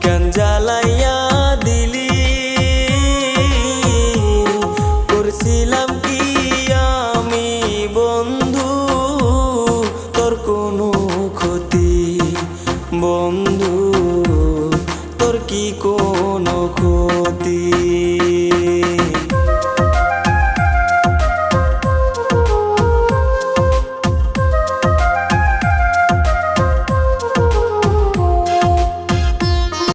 কেন জ্বালাইয়া দিলি করছিলাম কি আমি বন্ধু তোর কোনো ক্ষতি বন্ধু তোর কি কোনো ক্ষতি